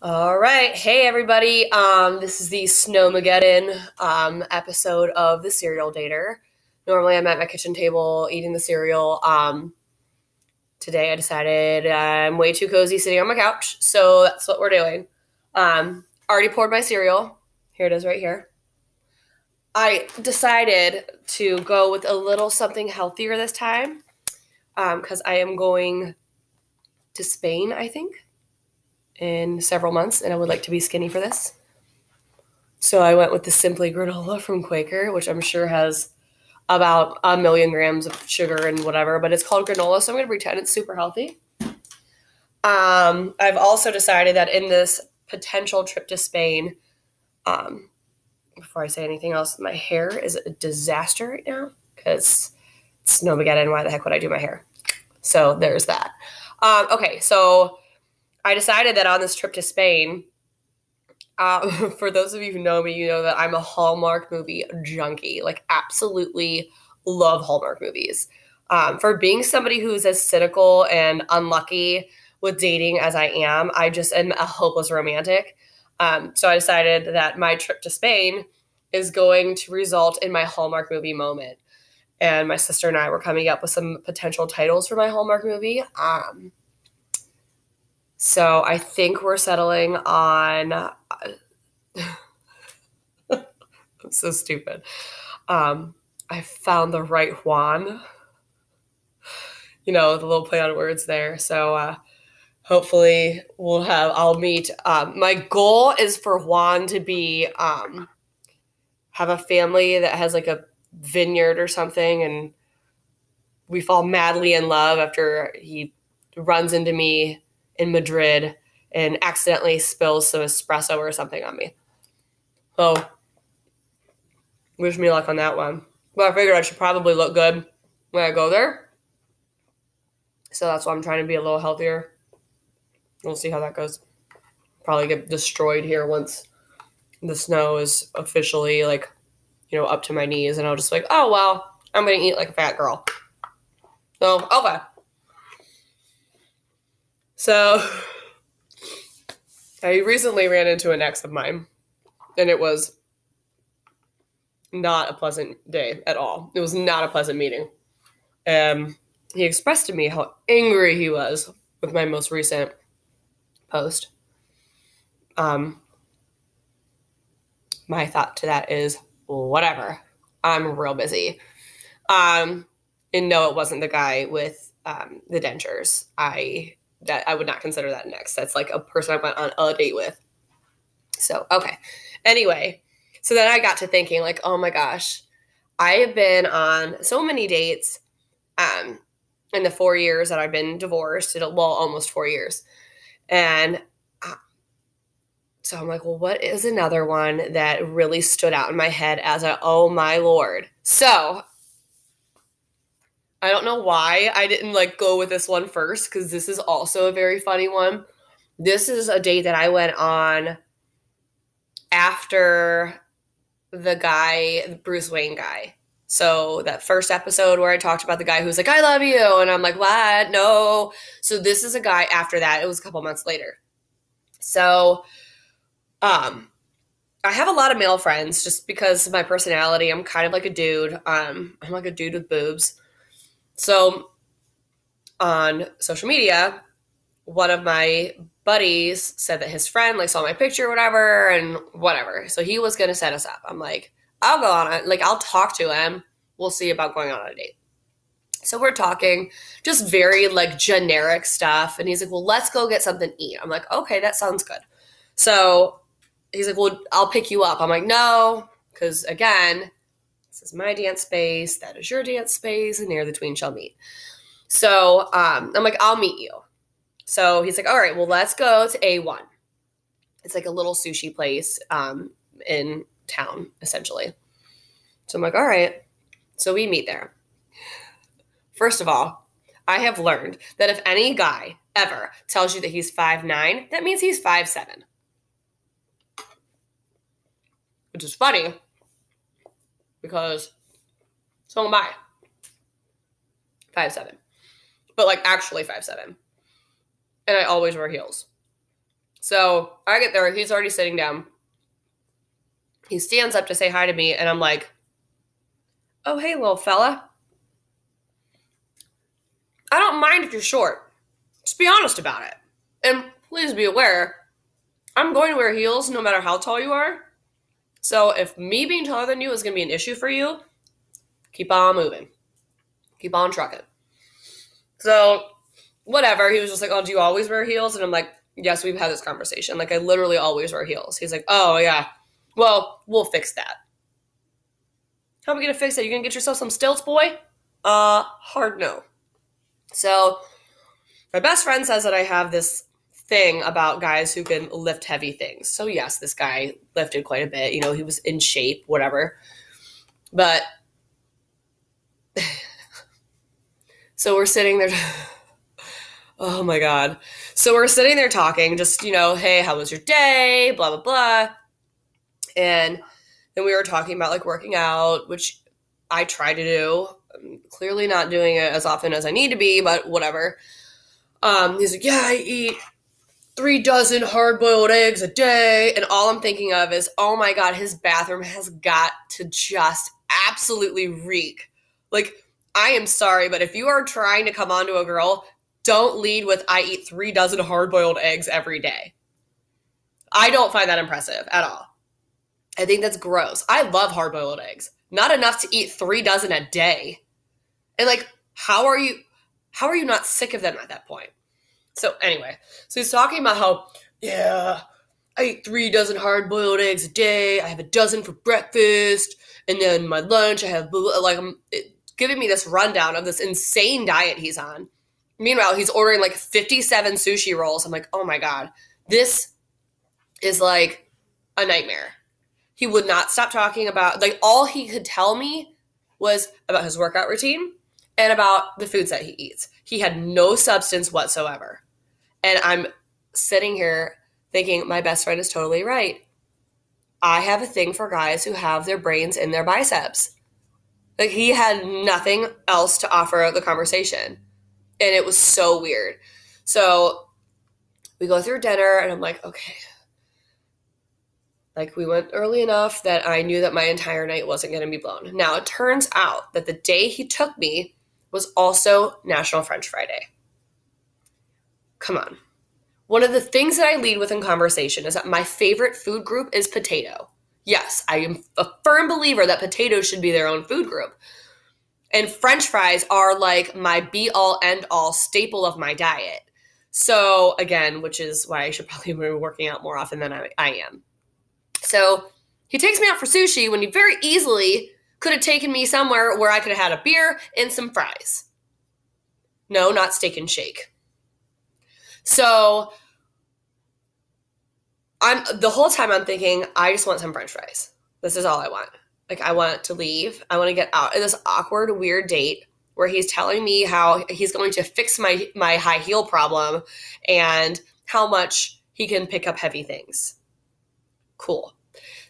All right. Hey, everybody. This is the Snowmageddon episode of The Cereal Dater. Normally, I'm at my kitchen table eating the cereal. Today, I decided I'm way too cozy sitting on my couch, so that's what we're doing. Already poured my cereal. Here it is right here. I decided to go with a little something healthier this time because I am going to Spain, I think, in several months, and I would like to be skinny for this. So I went with the Simply granola from Quaker, which I'm sure has about 1,000,000 grams of sugar and whatever, but it's called granola, so I'm going to pretend it's super healthy. I've also decided that in this potential trip to Spain, before I say anything else, my hair is a disaster right now because it's Snowmageddon. Why the heck would I do my hair? So there's that. Okay, so I decided that on this trip to Spain, for those of you who know me, you know that I'm a Hallmark movie junkie. Like, absolutely love Hallmark movies. For being somebody who's as cynical and unlucky with dating as I am, I just am a hopeless romantic. So I decided that my trip to Spain is going to result in my Hallmark movie moment. And my sister and I were coming up with some potential titles for my Hallmark movie. So I think we're settling on. I'm so stupid. I found the right Juan. You know, the little play on words there. So hopefully I'll meet. My goal is for Juan to be, have a family that has like a vineyard or something, and we fall madly in love after he runs into me in Madrid and accidentally spills some espresso or something on me. So, wish me luck on that one. But I figured I should probably look good when I go there. So that's why I'm trying to be a little healthier. We'll see how that goes. Probably get destroyed here once the snow is officially up to my knees, and I'll just be like, oh, well, I'm going to eat like a fat girl. So, okay. So, I recently ran into an ex of mine, and it was not a pleasant day at all. It was not a pleasant meeting. He expressed to me how angry he was with my most recent post. My thought to that is, whatever. I'm real busy. And no, it wasn't the guy with the dentures. I would not consider that an ex. That's like a person I went on a date with. So, okay. Anyway, so then I got to thinking, like, oh my gosh, I have been on so many dates in the 4 years that I've been divorced. Well, almost 4 years. And so I'm like, well, what is another one that really stood out in my head as oh my Lord. So I don't know why I didn't go with this one first, because this is also a very funny one. This is a date that I went on after the Bruce Wayne guy. So that first episode where I talked about the guy who's like, I love you. And I'm like, what? No. So this is a guy after that. It was a couple months later. So I have a lot of male friends just because of my personality. I'm kind of like a dude. I'm like a dude with boobs. So on social media, one of my buddies said that his friend saw my picture or whatever and whatever. So he was going to set us up. I'm like, I'll go on it. I'll talk to him. We'll see about going on a date. So we're talking just very generic stuff. And he's like, well, let's go get something to eat. I'm like, okay, that sounds good. So he's like, well, I'll pick you up. I'm like, no, because again, this is my dance space. That is your dance space. And near the tween shall meet. So I'm like, I'll meet you. So he's like, all right, well, let's go to A1. It's like a little sushi place in town, essentially. So I'm like, all right. So we meet there. First of all, I have learned that if any guy ever tells you that he's 5'9", that means he's 5'7". Which is funny because so am I. 5'7". But actually 5'7". And I always wear heels. So I get there. He's already sitting down. He stands up to say hi to me, and I'm like, oh, hey, little fella. I don't mind if you're short. Just be honest about it. And please be aware, I'm going to wear heels no matter how tall you are. So if me being taller than you is going to be an issue for you, keep on moving. Keep on trucking. So whatever. He was just like, oh, do you always wear heels? And I'm like, yes, we've had this conversation. Like, I literally always wear heels. He's like, oh, yeah. Well, we'll fix that. How are we going to fix that? You going to get yourself some stilts, boy? Hard no. So my best friend says that I have this thing about guys who can lift heavy things. So yes, this guy lifted quite a bit. You know, he was in shape, whatever. But so we're sitting there. Oh my God. So we're sitting there talking, just, you know, hey, how was your day? Blah, blah, blah. And then we were talking about like working out, which I try to do. I'm clearly not doing it as often as I need to be, but whatever. He's like, yeah, I eat 3 dozen hard-boiled eggs a day. And all I'm thinking of is, oh my God, his bathroom has got to just absolutely reek. Like, I am sorry, but if you are trying to come on to a girl, don't lead with, I eat 3 dozen hard-boiled eggs every day. I don't find that impressive at all. I think that's gross. I love hard-boiled eggs. Not enough to eat 3 dozen a day. And like, how are you not sick of them at that point? So anyway, so he's talking about how, yeah, I eat 3 dozen hard-boiled eggs a day. I have a dozen for breakfast. And then my lunch, I have, like, giving me this rundown of this insane diet he's on. Meanwhile, he's ordering like 57 sushi rolls. I'm like, oh my God, this is like a nightmare. He would not stop talking about, like, all he could tell me was about his workout routine and about the foods that he eats. He had no substance whatsoever. And I'm sitting here thinking, my best friend is totally right. I have a thing for guys who have their brains in their biceps. Like, he had nothing else to offer the conversation. And it was so weird. So we go through dinner, and I'm like, okay. Like, we went early enough that I knew that my entire night wasn't going to be blown. Now, it turns out that the day he took me was also National French Friday. Come on. One of the things that I lead with in conversation is that my favorite food group is potato. Yes, I am a firm believer that potatoes should be their own food group. And French fries are like my be-all, end-all staple of my diet. So, again, which is why I should probably be working out more often than I am. So he takes me out for sushi when he very easily could have taken me somewhere where I could have had a beer and some fries. No, not Steak and Shake. So the whole time I'm thinking, I just want some French fries. This is all I want. Like, I want to leave. I want to get out of this awkward, weird date where he's telling me how he's going to fix my high heel problem and how much he can pick up heavy things. Cool.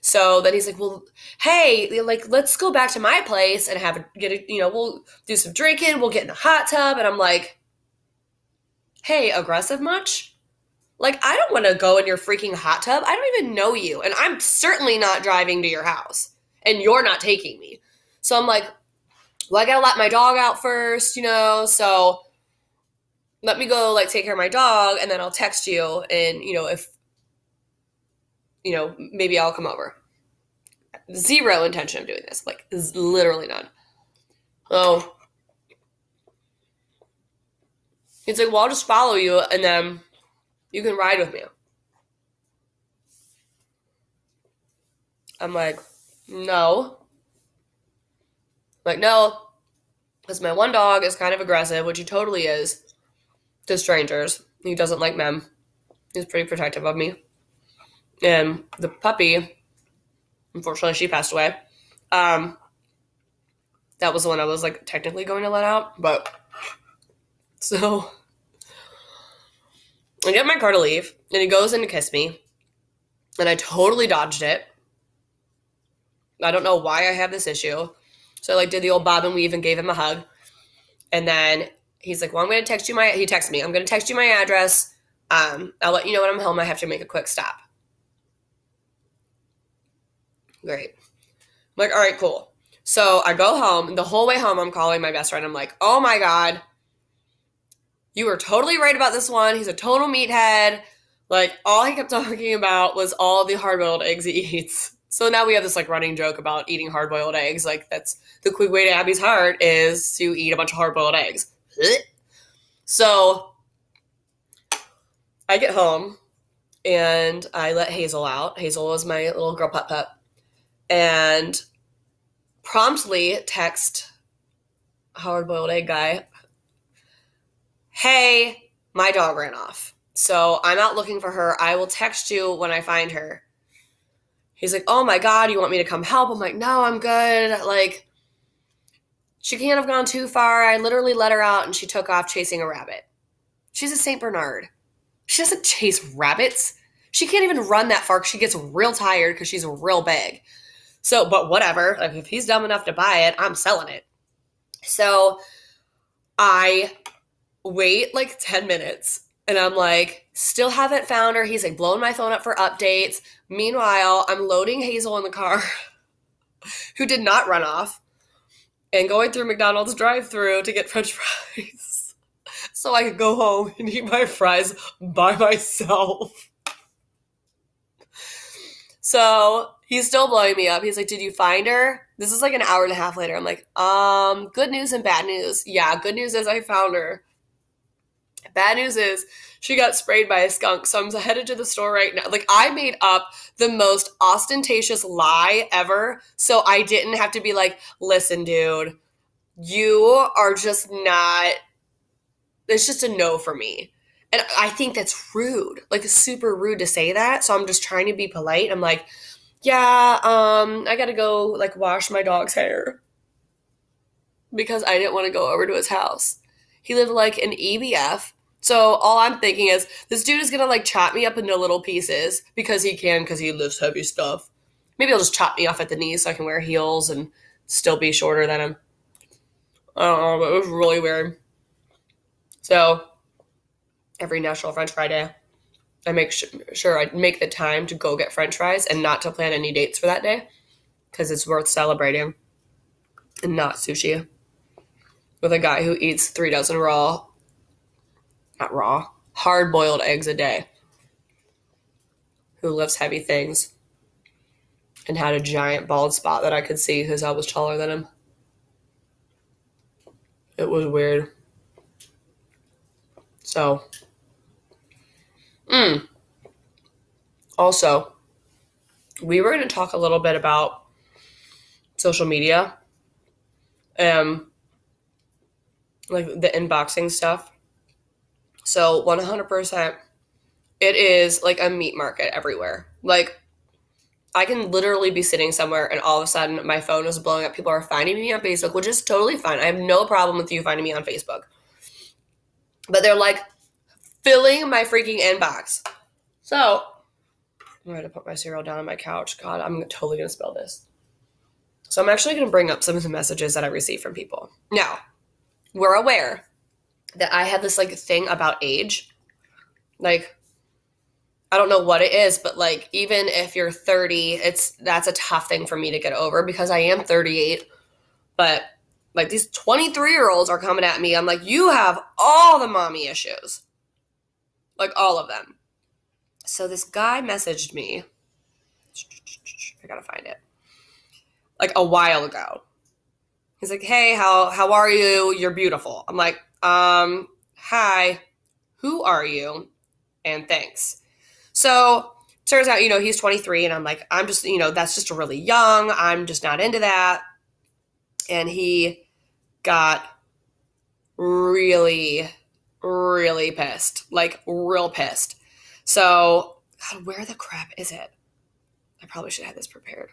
So then he's like, well, hey, like, let's go back to my place and we'll do some drinking. We'll get in the hot tub. And I'm like, hey, aggressive much? Like, I don't want to go in your freaking hot tub. I don't even know you. And I'm certainly not driving to your house. And you're not taking me. So I'm like, well, I got to let my dog out first, so let me go, like, take care of my dog, and then I'll text you, and, if, maybe I'll come over. Zero intention of doing this. Like, literally none. Oh. He's like, well, I'll just follow you, and then you can ride with me. I'm like, no. Like, no. Because my one dog is kind of aggressive, which he totally is, to strangers. He doesn't like men. He's pretty protective of me. And the puppy, unfortunately, she passed away. That was the one I was, like, technically going to let out. But, so, I get in my car to leave, and he goes in to kiss me. And I totally dodged it. I don't know why I have this issue. So I, like, did the old bob and weave and gave him a hug. And then he's like, well, he texts me, I'm going to text you my address. I'll let you know when I'm home. I have to make a quick stop. Great. I'm like, all right, cool. So I go home. The whole way home, I'm calling my best friend. I'm like, oh my God, you were totally right about this one. He's a total meathead. Like, all he kept talking about was all the hard-boiled eggs he eats. So now we have this, like, running joke about eating hard-boiled eggs. Like, that's the quick way to Abby's heart is to eat a bunch of hard-boiled eggs. So I get home, and I let Hazel out. Hazel was my little girl pup. And promptly text hard-boiled egg guy, hey, my dog ran off. So I'm out looking for her. I will text you when I find her. He's like, oh my God, you want me to come help? I'm like, no, I'm good. Like, she can't have gone too far. I literally let her out and she took off chasing a rabbit. She's a St. Bernard. She doesn't chase rabbits. She can't even run that far because she gets real tired because she's real big. So, but whatever. Like, if he's dumb enough to buy it, I'm selling it. So I wait like 10 minutes and I'm like, still haven't found her. He's like blowing my phone up for updates. Meanwhile, I'm loading Hazel in the car, who did not run off, and going through McDonald's drive-thru to get French fries so I could go home and eat my fries by myself. So he's still blowing me up. He's like, did you find her? This is like an hour and a half later. I'm like, good news and bad news. Yeah, good news is I found her. Bad news is she got sprayed by a skunk, so I'm headed to the store right now. Like, I made up the most ostentatious lie ever, so I didn't have to be like, listen, dude, you are just not, it's just a no for me. And I think that's rude. Like, it's super rude to say that, so I'm just trying to be polite. I'm like, yeah, I gotta go, like, wash my dog's hair because I didn't want to go over to his house. He lived like an EBF. So all I'm thinking is this dude is going to like chop me up into little pieces because he can, because he lifts heavy stuff. Maybe he'll just chop me off at the knees so I can wear heels and still be shorter than him. I don't know, but it was really weird. So every National French Fry Day, I make sure I make the time to go get French fries and not to plan any dates for that day because it's worth celebrating and not sushi with a guy who eats 3 dozen hard-boiled eggs a day, who lifts heavy things and had a giant bald spot that I could see because I was taller than him. It was weird. So, also, we were going to talk a little bit about social media, like the unboxing stuff. So 100%, it is like a meat market everywhere. Like, I can literally be sitting somewhere and all of a sudden my phone is blowing up. People are finding me on Facebook, which is totally fine. I have no problem with you finding me on Facebook. But they're like filling my freaking inbox. So I'm going to put my cereal down on my couch. God, I'm totally going to spill this. So I'm actually going to bring up some of the messages that I receive from people. Now, we're aware that I have this like thing about age. Like, I don't know what it is, but like, even if you're 30, that's a tough thing for me to get over because I am 38. But like, these 23-year-olds are coming at me. I'm like, you have all the mommy issues. Like, all of them. So this guy messaged me. I gotta find it. Like, a while ago. He's like, hey, how are you? You're beautiful. I'm like, hi, who are you? And thanks. So turns out, he's 23 and I'm like, I'm just, that's just really young. I'm just not into that. And he got really, really pissed, like real pissed. So, God, where the crap is it? I probably should have this prepared.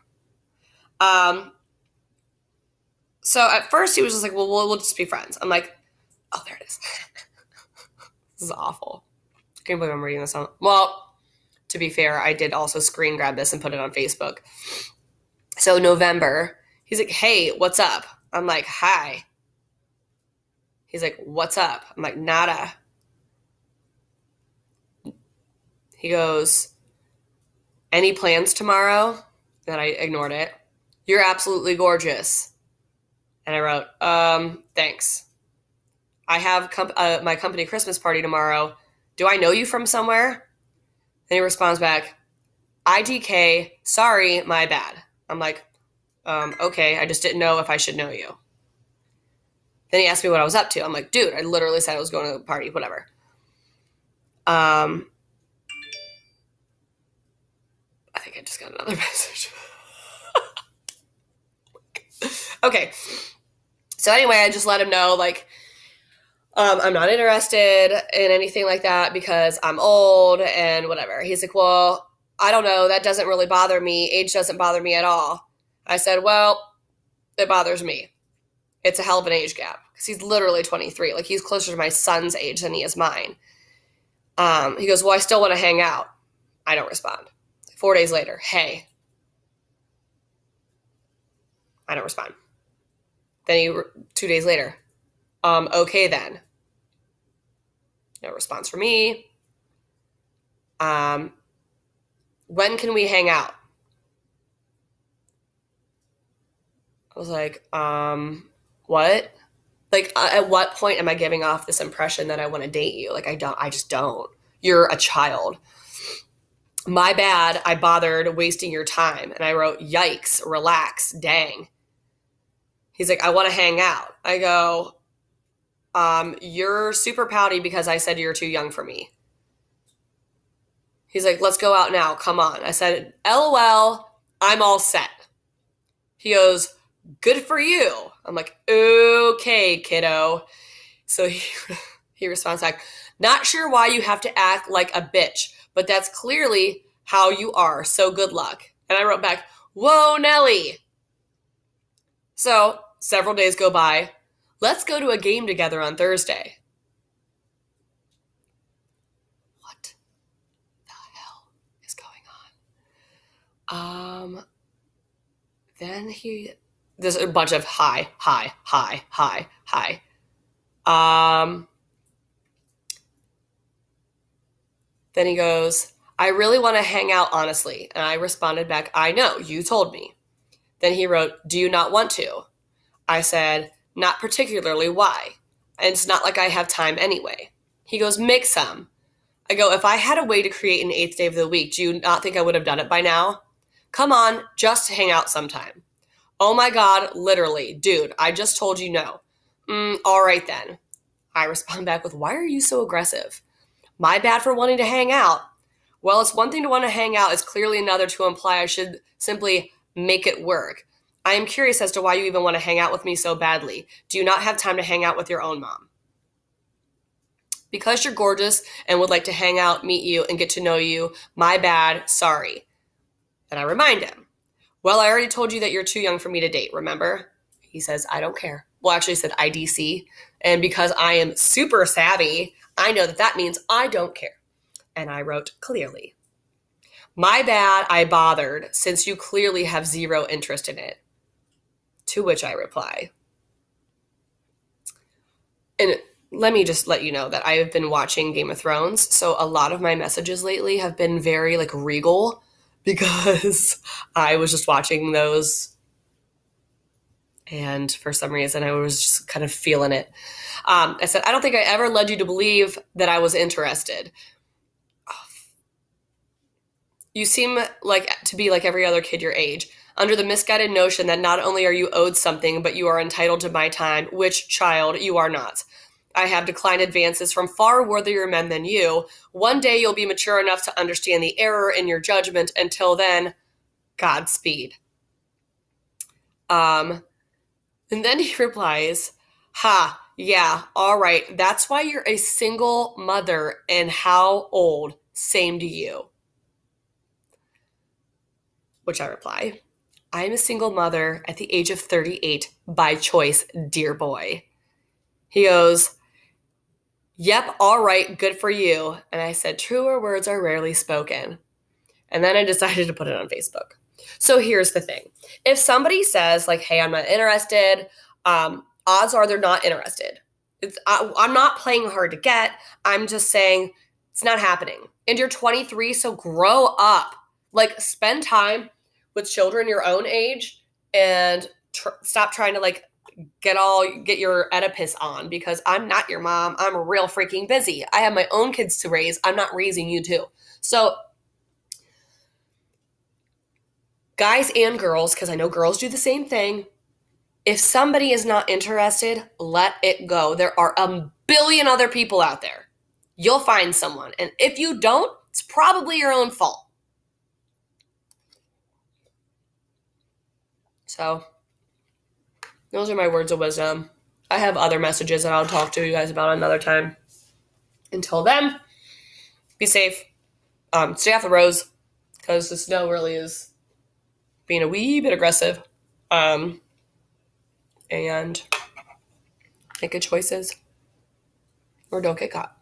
So at first he was just like, well, we'll just be friends. I'm like, oh, there it is. This is awful. I can't believe I'm reading this on. Well, to be fair, I did also screen grab this and put it on Facebook. So November, he's like, hey, what's up? I'm like, hi. He's like, what's up? I'm like, nada. He goes, any plans tomorrow? And I ignored it. You're absolutely gorgeous. And I wrote, thanks. I have my company Christmas party tomorrow. Do I know you from somewhere? Then he responds back, IDK, sorry, my bad. I'm like, okay, I just didn't know if I should know you. Then he asked me what I was up to. I'm like, dude, I literally said I was going to a party, whatever. I think I just got another message. Okay. So anyway, I just let him know, like, I'm not interested in anything like that because I'm old and whatever. He's like, well, I don't know. That doesn't really bother me. Age doesn't bother me at all. I said, well, it bothers me. It's a hell of an age gap because he's literally 23. Like, he's closer to my son's age than he is mine. He goes, well, I still want to hang out. I don't respond. 4 days later, hey. I don't respond. Then 2 days later, okay then. No response from me. When can we hang out? I was like, what? Like, at what point am I giving off this impression that I want to date you? Like, I just don't. You're a child. My bad, I bothered wasting your time. And I wrote, yikes, relax, dang. He's like, I want to hang out. I go, you're super pouty because I said you're too young for me. He's like, let's go out now. Come on. I said, LOL, I'm all set. He goes, good for you. I'm like, okay, kiddo. So he responds back, not sure why you have to act like a bitch, but that's clearly how you are. So good luck. And I wrote back, whoa, Nelly. So several days go by. Let's go to a game together on Thursday. What the hell is going on? Then there's a bunch of hi. Then he goes, I really want to hang out, honestly. And I responded back, I know, you told me. Then he wrote, do you not want to? I said, not particularly, why? And it's not like I have time anyway. He goes, make some. I go, if I had a way to create an 8th day of the week, do you not think I would have done it by now? Come on, just hang out sometime. Oh my God, literally, dude, I just told you no. All right then. I respond back with, why are you so aggressive? My bad for wanting to hang out. Well, it's one thing to want to hang out. It's clearly another to imply I should simply make it work. I am curious as to why you even want to hang out with me so badly. Do you not have time to hang out with your own mom? Because you're gorgeous and would like to hang out, meet you, and get to know you, my bad, sorry. And I remind him, well, I already told you that you're too young for me to date, remember? He says, I don't care. Well, actually, he said IDC. And because I am super savvy, I know that that means I don't care. And I wrote, clearly. My bad, I bothered, since you clearly have zero interest in it. To which I reply. And let me just let you know that I have been watching Game of Thrones, so a lot of my messages lately have been very, like, regal, because I was just watching those, and for some reason I was just kind of feeling it. I said, I don't think I ever led you to believe that I was interested. You seem like to be like every other kid your age, under the misguided notion that not only are you owed something, but you are entitled to my time, which, child, you are not. I have declined advances from far worthier men than you. One day you'll be mature enough to understand the error in your judgment. Until then, Godspeed. And then he replies, ha, yeah, all right. That's why you're a single mother, and how old? Same to you. Which I reply, I am a single mother at the age of 38 by choice, dear boy. He goes, yep, all right, good for you. And I said, truer words are rarely spoken. And then I decided to put it on Facebook. So here's the thing. If somebody says, like, hey, I'm not interested, odds are they're not interested. I'm not playing hard to get. I'm just saying It's not happening. And you're 23, so grow up. Like, spend time with children your own age and stop trying to, like, get your Oedipus on, because I'm not your mom. I'm real freaking busy. I have my own kids to raise. I'm not raising you too. So guys and girls, because I know girls do the same thing, if somebody is not interested, let it go. There are a billion other people out there. You'll find someone. And if you don't, it's probably your own fault. So those are my words of wisdom. I have other messages that I'll talk to you guys about another time. Until then, be safe. Stay off the roads, because the snow really is being a wee bit aggressive. And make good choices, or don't get caught.